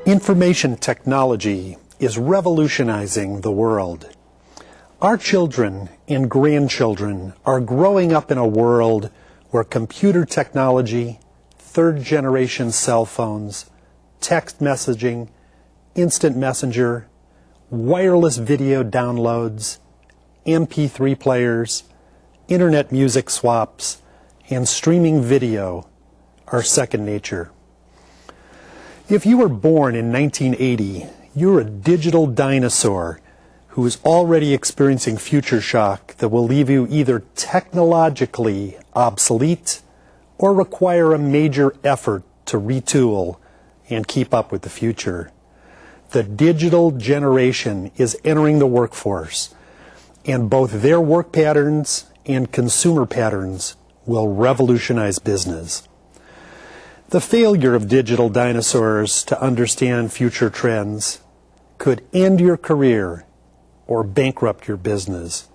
Information technology is revolutionizing the world. Our children and grandchildren are growing up in a world where computer technology, third-generation cell phones, text messaging, instant messenger, wireless video downloads, MP3 players, internet music swaps, and streaming video are second nature. If you were born in 1980, you're a digital dinosaur who is already experiencing future shock that will leave you either technologically obsolete or require a major effort to retool and keep up with the future. The digital generation is entering the workforce, and both their work patterns and consumer patterns will revolutionize business. The failure of digital dinosaurs to understand future trends could end your career or bankrupt your business.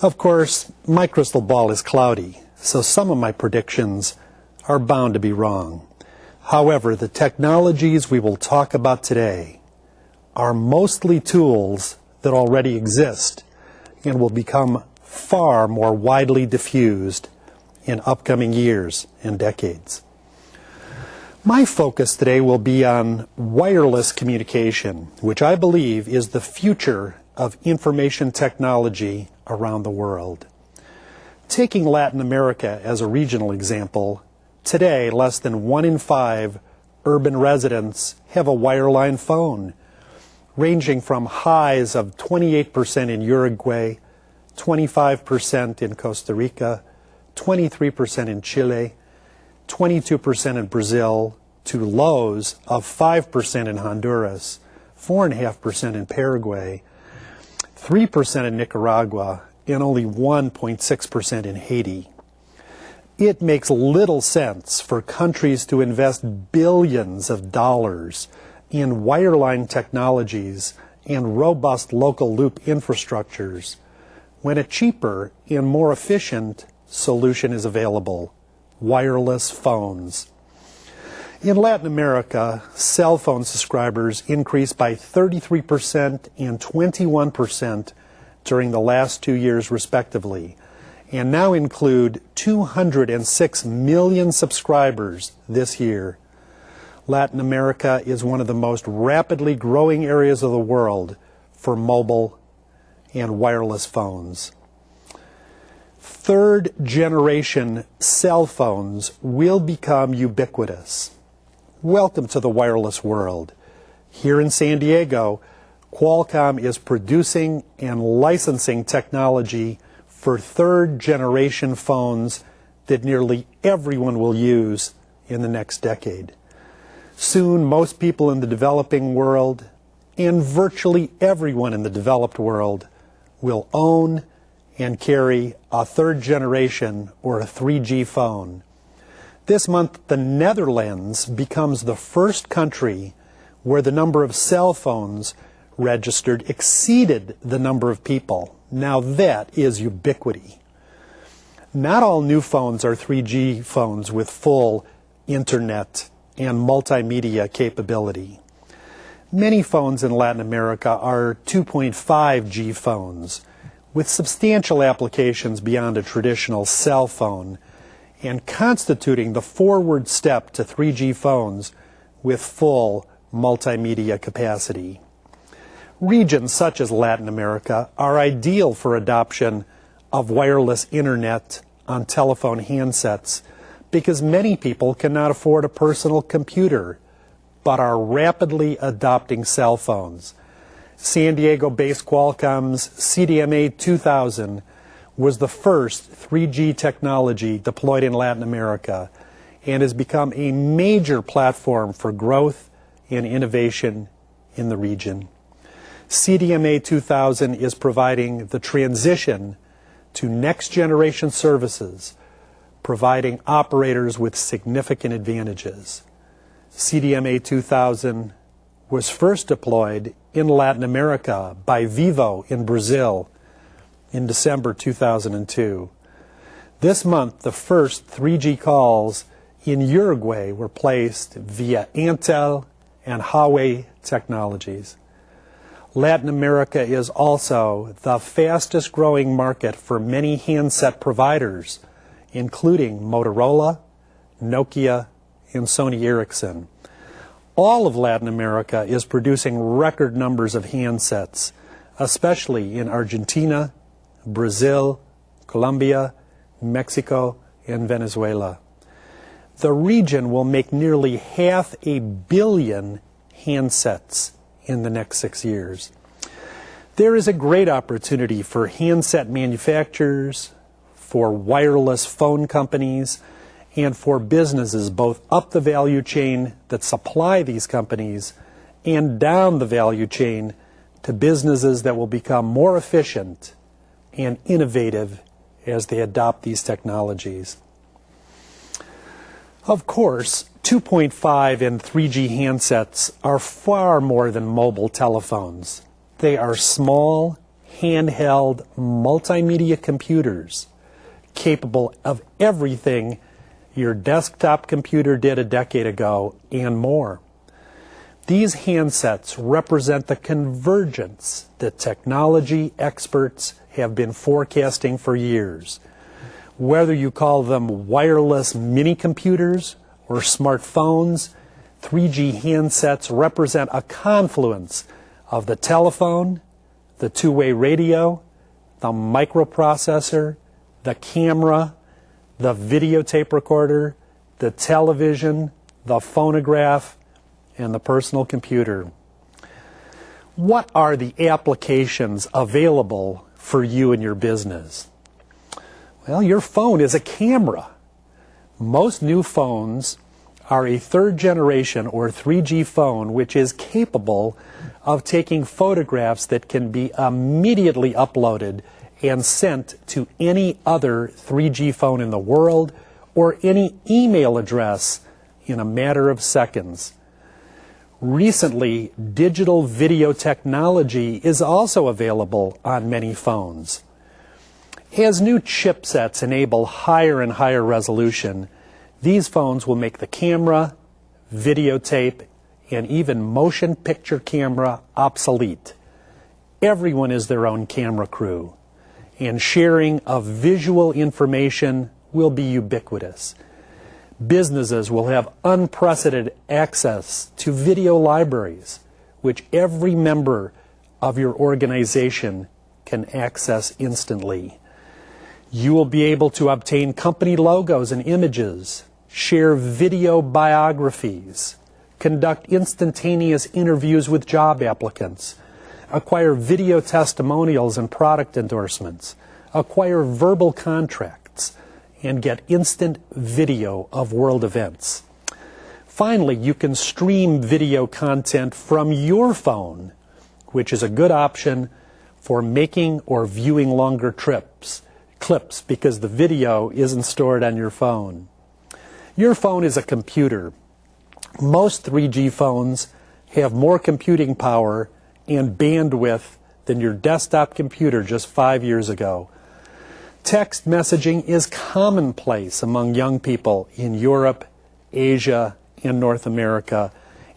Of course, my crystal ball is cloudy, so some of my predictions are bound to be wrong. However, the technologies we will talk about today are mostly tools that already exist and will become far more widely diffused in upcoming years and decades. My focus today will be on wireless communication, which I believe is the future of information technology around the world. Taking Latin America as a regional example, today less than 1 in 5 urban residents have a wireline phone, ranging from highs of 28% in Uruguay, 25% in Costa Rica, 23% in Chile, 22% in Brazil, to lows of 5% in Honduras, 4.5% in Paraguay, 3% in Nicaragua, and only 1.6% in Haiti. It makes little sense for countries to invest billions of dollars in wireline technologies and robust local loop infrastructures when a cheaper and more efficient solution is available: wireless phones. In Latin America, cell phone subscribers increased by 33% and 21% during the last 2 years respectively, and now include 206 million subscribers this year. Latin America is one of the most rapidly growing areas of the world for mobile and wireless phones. Third-generation cell phones will become ubiquitous. Welcome to the wireless world. Here in San Diego, Qualcomm is producing and licensing technology for third-generation phones that nearly everyone will use in the next decade. Soon, most people in the developing world and virtually everyone in the developed world will own and carry a third generation or a 3G phone. This month, the Netherlands becomes the first country where the number of cell phones registered exceeded the number of people. Now that is ubiquity. Not all new phones are 3G phones with full internet and multimedia capability. Many phones in Latin America are 2.5G phones with substantial applications beyond a traditional cell phone and constituting the forward step to 3G phones with full multimedia capacity. Regions such as Latin America are ideal for adoption of wireless internet on telephone handsets because many people cannot afford a personal computer but are rapidly adopting cell phones. San Diego-based Qualcomm's CDMA2000 was the first 3G technology deployed in Latin America and has become a major platform for growth and innovation in the region. CDMA2000 is providing the transition to next-generation services, providing operators with significant advantages. CDMA2000 was first deployed in Latin America by Vivo in Brazil in December 2002. This month, the first 3G calls in Uruguay were placed via Intel and Huawei technologies. Latin America is also the fastest growing market for many handset providers, including Motorola, Nokia, and Sony Ericsson. All of Latin America is producing record numbers of handsets, especially in Argentina, Brazil, Colombia, Mexico, and Venezuela. The region will make nearly 500 million handsets in the next 6 years. There is a great opportunity for handset manufacturers, for wireless phone companies, and for businesses both up the value chain that supply these companies and down the value chain to businesses that will become more efficient and innovative as they adopt these technologies. Of course, 2.5 and 3G handsets are far more than mobile telephones. They are small, handheld, multimedia computers capable of everything your desktop computer did a decade ago and more. These handsets represent the convergence that technology experts have been forecasting for years. Whether you call them wireless mini computers or smartphones, 3G handsets represent a confluence of the telephone, the two-way radio, the microprocessor, the camera, the videotape recorder, the television, the phonograph, and the personal computer. What are the applications available for you and your business? Well, your phone is a camera. Most new phones are a third generation or 3G phone which is capable of taking photographs that can be immediately uploaded and sent to any other 3G phone in the world or any email address in a matter of seconds. Recently, digital video technology is also available on many phones. As new chipsets enable higher and higher resolution, these phones will make the camera, videotape, and even motion picture camera obsolete. Everyone is their own camera crew, and sharing of visual information will be ubiquitous. Businesses will have unprecedented access to video libraries, which every member of your organization can access instantly. You will be able to obtain company logos and images, share video biographies, conduct instantaneous interviews with job applicants, acquire video testimonials and product endorsements, acquire verbal contracts, and get instant video of world events. Finally, you can stream video content from your phone, which is a good option for making or viewing longer clips because the video isn't stored on your phone. Your phone is a computer. Most 3G phones have more computing power and bandwidth than your desktop computer just 5 years ago. Text messaging is commonplace among young people in Europe, Asia, and North America,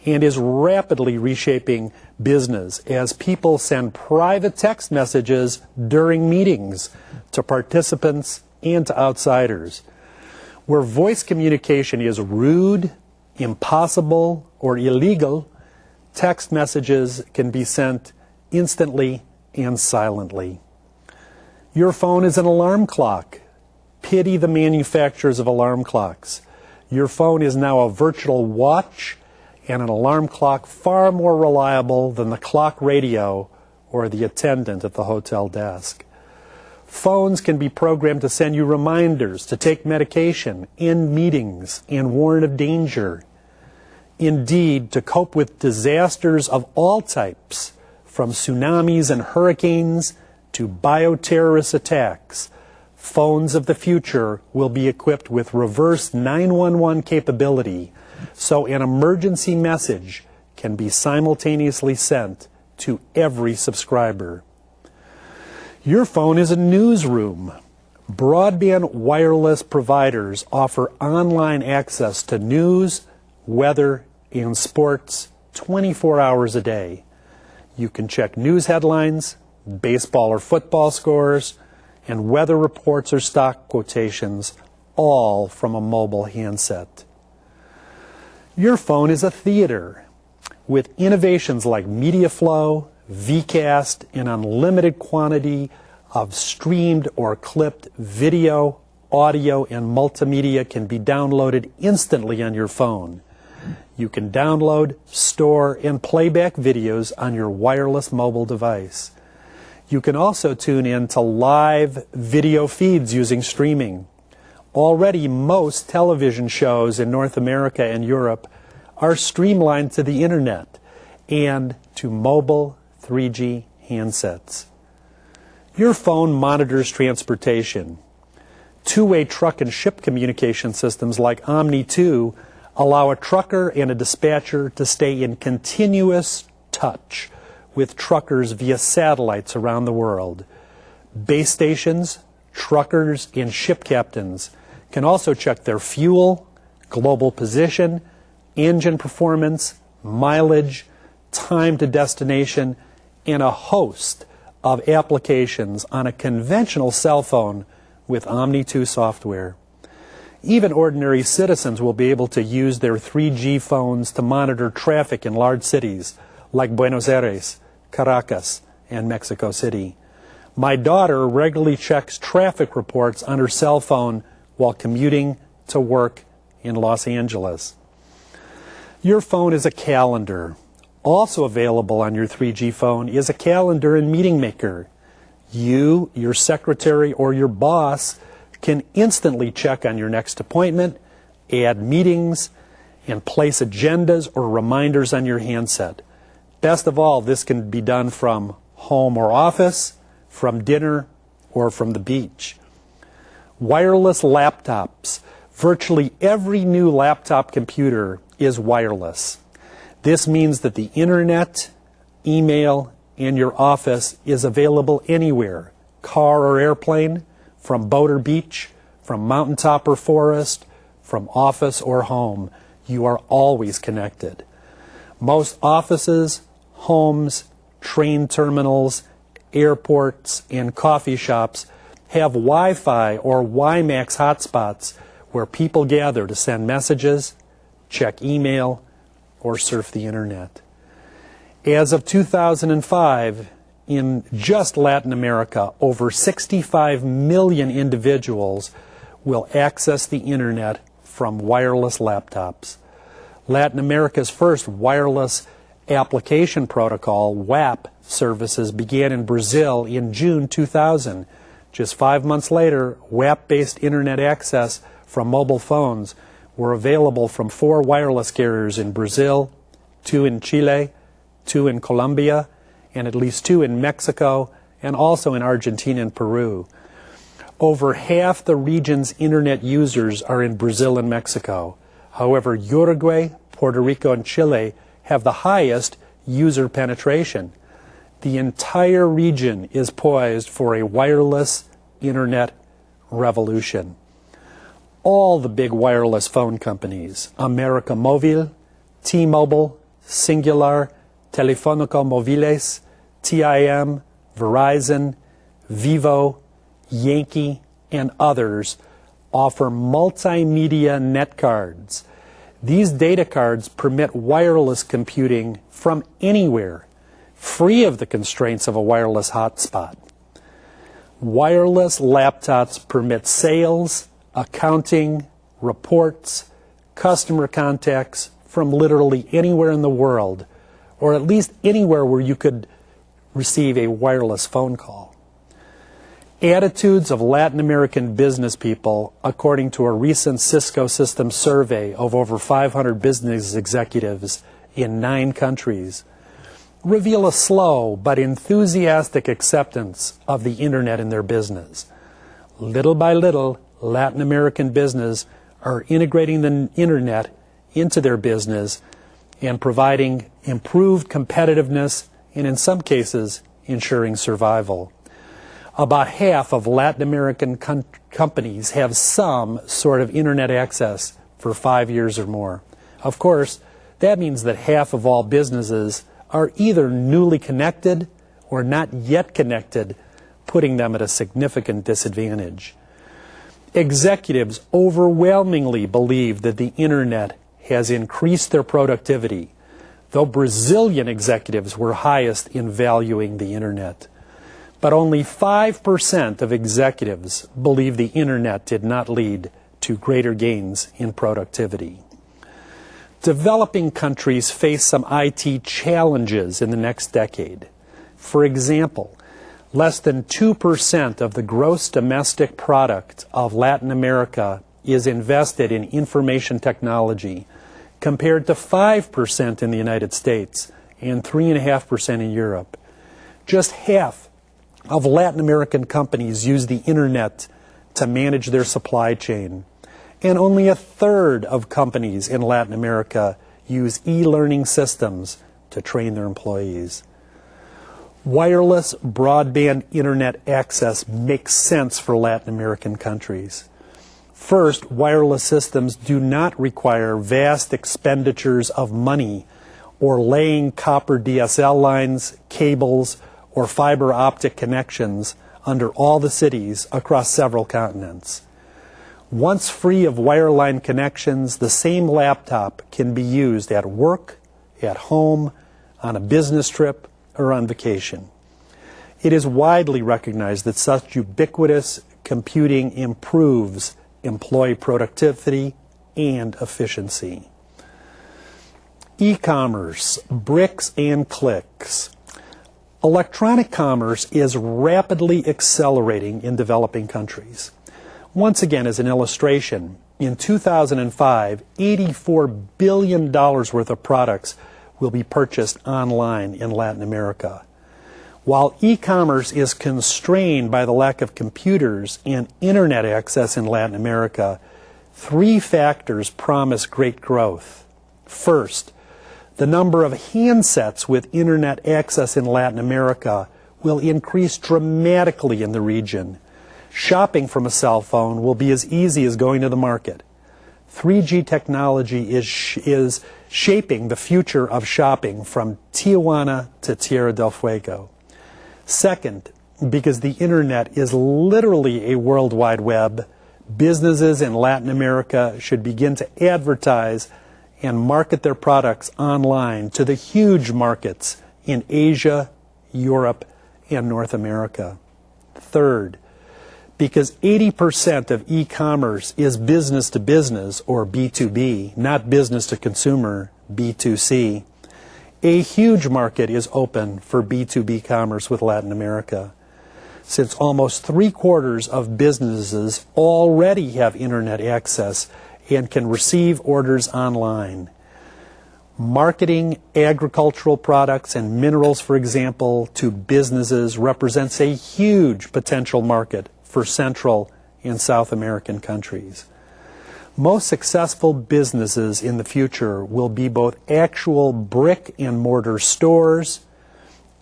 and is rapidly reshaping business as people send private text messages during meetings to participants and to outsiders. Where voice communication is rude, impossible, or illegal, text messages can be sent instantly and silently. Your phone is an alarm clock. Pity the manufacturers of alarm clocks. Your phone is now a virtual watch and an alarm clock far more reliable than the clock radio or the attendant at the hotel desk. Phones can be programmed to send you reminders to take medication, end meetings, and warn of danger. Indeed, to cope with disasters of all types, from tsunamis and hurricanes to bioterrorist attacks, phones of the future will be equipped with reverse 911 capability, so an emergency message can be simultaneously sent to every subscriber. Your phone is a newsroom. Broadband wireless providers offer online access to news, weather, and sports 24 hours a day. You can check news headlines, baseball or football scores, and weather reports or stock quotations, all from a mobile handset. Your phone is a theater with innovations like media flow, vcast, an unlimited quantity of streamed or clipped video, audio, and multimedia can be downloaded instantly on your phone. You can download, store, and play back videos on your wireless mobile device. You can also tune in to live video feeds using streaming. Already, most television shows in North America and Europe are streamlined to the Internet and to mobile 3G handsets. Your phone monitors transportation. Two-way truck and ship communication systems like Omni-2 allow a trucker and a dispatcher to stay in continuous touch with truckers via satellites around the world. Base stations, truckers, and ship captains can also check their fuel, global position, engine performance, mileage, time to destination, and a host of applications on a conventional cell phone with Omni-2 software. Even ordinary citizens will be able to use their 3G phones to monitor traffic in large cities like Buenos Aires, Caracas, and Mexico City. My daughter regularly checks traffic reports on her cell phone while commuting to work in Los Angeles. Your phone is a calendar. Also available on your 3G phone is a calendar and meeting maker. You, your secretary, or your boss can instantly check on your next appointment, add meetings, and place agendas or reminders on your handset. Best of all, this can be done from home or office, from dinner, or from the beach. Wireless laptops. Virtually every new laptop computer is wireless. This means that the Internet, email, and your office is available anywhere, car or airplane, from boat or beach, from mountaintop or forest, from office or home. You are always connected. Most offices, homes, train terminals, airports, and coffee shops have Wi-Fi or WiMAX hotspots where people gather to send messages, check email, or surf the Internet. As of 2005, in just Latin America, over 65 million individuals will access the Internet from wireless laptops. Latin America's first wireless application protocol, WAP, services began in Brazil in June 2000. Just 5 months later, WAP-based Internet access from mobile phones were available from 4 wireless carriers in Brazil, 2 in Chile, 2 in Colombia, and at least 2 in Mexico, and also in Argentina and Peru. Over half the region's Internet users are in Brazil and Mexico. However, Uruguay, Puerto Rico, and Chile have the highest user penetration. The entire region is poised for a wireless Internet revolution. All the big wireless phone companies, América Móvil, T-Mobile, Singular, Telefónica Móviles, TIM, Verizon, Vivo, Yankee, and others offer multimedia net cards. These data cards permit wireless computing from anywhere, free of the constraints of a wireless hotspot. Wireless laptops permit sales, accounting, reports, customer contacts from literally anywhere in the world, or at least anywhere where you could receive a wireless phone call. Attitudes of Latin American business people, according to a recent Cisco Systems survey of over 500 business executives in 9 countries, reveal a slow but enthusiastic acceptance of the Internet in their business. Little by little, Latin American business are integrating the Internet into their business and providing improved competitiveness and, in some cases, ensuring survival. About half of Latin American companies have some sort of internet access for 5 years or more. Of course, that means that half of all businesses are either newly connected or not yet connected, putting them at a significant disadvantage. Executives overwhelmingly believe that the internet has increased their productivity, though Brazilian executives were highest in valuing the internet. But only 5% of executives believe the internet did not lead to greater gains in productivity. Developing countries face some IT challenges in the next decade. For example, less than 2% of the gross domestic product of Latin America is invested in information technology, compared to 5% in the United States and 3.5% in Europe. Just half of Latin American companies use the internet to manage their supply chain, and only a third of companies in Latin America use e-learning systems to train their employees. Wireless broadband internet access makes sense for Latin American countries. First, wireless systems do not require vast expenditures of money or laying copper DSL lines, cables, or fiber optic connections under all the cities across several continents. Once free of wireline connections, the same laptop can be used at work, at home, on a business trip, or on vacation. It is widely recognized that such ubiquitous computing improves employee productivity and efficiency. E-commerce, bricks and clicks. Electronic commerce is rapidly accelerating in developing countries. Once again, as an illustration, in 2005, $84 billion worth of products will be purchased online in Latin America. While e-commerce is constrained by the lack of computers and internet access in Latin America, 3 factors promise great growth. First, the number of handsets with internet access in Latin America will increase dramatically in the region. Shopping from a cell phone will be as easy as going to the market. 3G technology is shaping the future of shopping from Tijuana to Tierra del Fuego. Second, because the internet is literally a World Wide Web, businesses in Latin America should begin to advertise and market their products online to the huge markets in Asia, Europe, and North America. Third, because 80% of e-commerce is business to business, or B2B, not business to consumer, B2C, a huge market is open for B2B commerce with Latin America. Since almost 3/4 of businesses already have internet access and can receive orders online. Marketing agricultural products and minerals, for example, to businesses represents a huge potential market for Central and South American countries. Most successful businesses in the future will be both actual brick and mortar stores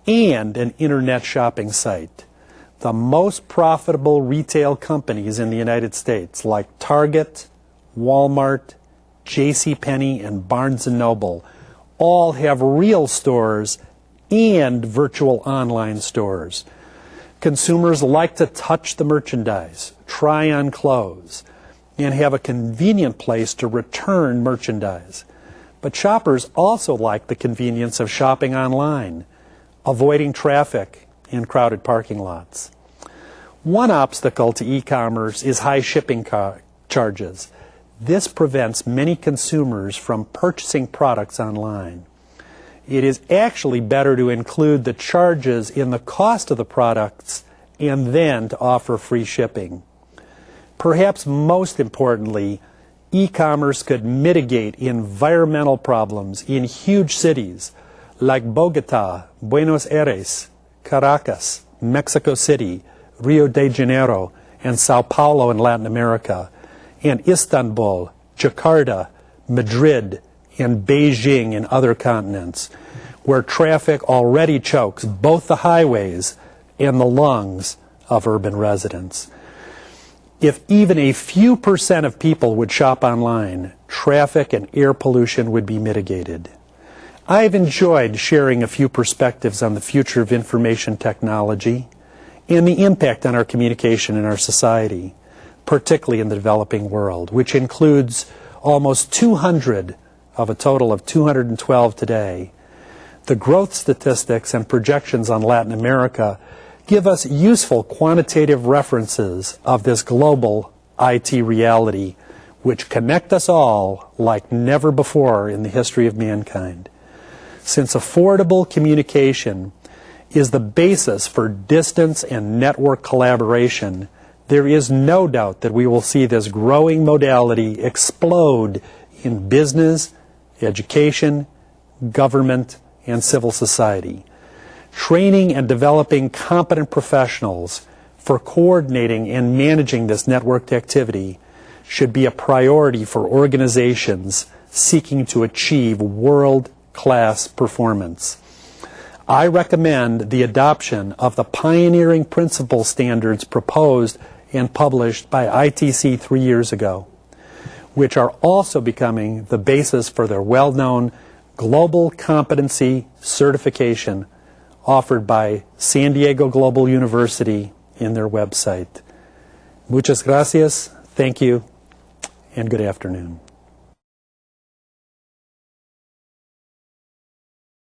and an internet shopping site. The most profitable retail companies in the United States, like Target, Walmart, JCPenney, and Barnes & Noble, all have real stores and virtual online stores. Consumers like to touch the merchandise, try on clothes, and have a convenient place to return merchandise. But shoppers also like the convenience of shopping online, avoiding traffic and crowded parking lots. One obstacle to e-commerce is high shipping charges. This prevents many consumers from purchasing products online. It is actually better to include the charges in the cost of the products and then to offer free shipping. Perhaps most importantly, e-commerce could mitigate environmental problems in huge cities like Bogota, Buenos Aires, Caracas, Mexico City, Rio de Janeiro, and Sao Paulo in Latin America, and Istanbul, Jakarta, Madrid, and Beijing in other continents, where traffic already chokes both the highways and the lungs of urban residents. If even a few % of people would shop online, traffic and air pollution would be mitigated. I've enjoyed sharing a few perspectives on the future of information technology and the impact on our communication in our society, particularly in the developing world, which includes almost 200 of a total of 212 today. The growth statistics and projections on Latin America give us useful quantitative references of this global IT reality, which connect us all like never before in the history of mankind. Since affordable communication is the basis for distance and network collaboration, there is no doubt that we will see this growing modality explode in business, education, government, and civil society. Training and developing competent professionals for coordinating and managing this networked activity should be a priority for organizations seeking to achieve world-class performance. I recommend the adoption of the pioneering principle standards proposed and published by ITC 3 years ago, which are also becoming the basis for their well-known Global Competency Certification offered by San Diego Global University in their website. Muchas gracias, thank you, and good afternoon.